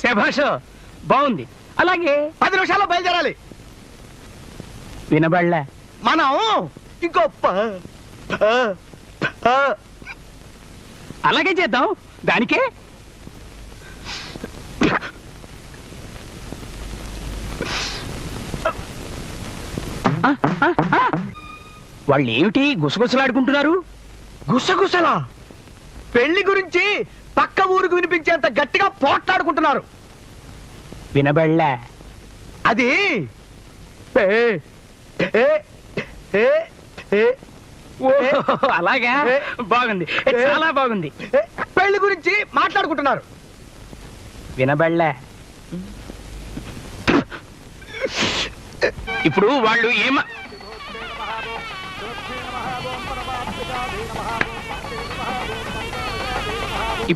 శభాష్, బాగుంది. అలాగే 10 నిమిషాల్లో బయలుదేరాలి. వినబడలే. మనం ఇంకో అలాగే చేద్దాం. దానికే వాళ్ళు ఏమిటి గుసగుసలాడుకుంటున్నారు? గుసగుసలా? పెళ్లి గురించి పక్క ఊరికి వినిపించేంత గట్టిగా పోట్లాడుకుంటున్నారు. వినబడలే. అది అలాగా, బాగుంది, చాలా బాగుంది. పెళ్లి గురించి మాట్లాడుకుంటున్నారు. వినబడలే. ఇప్పుడు వాళ్ళు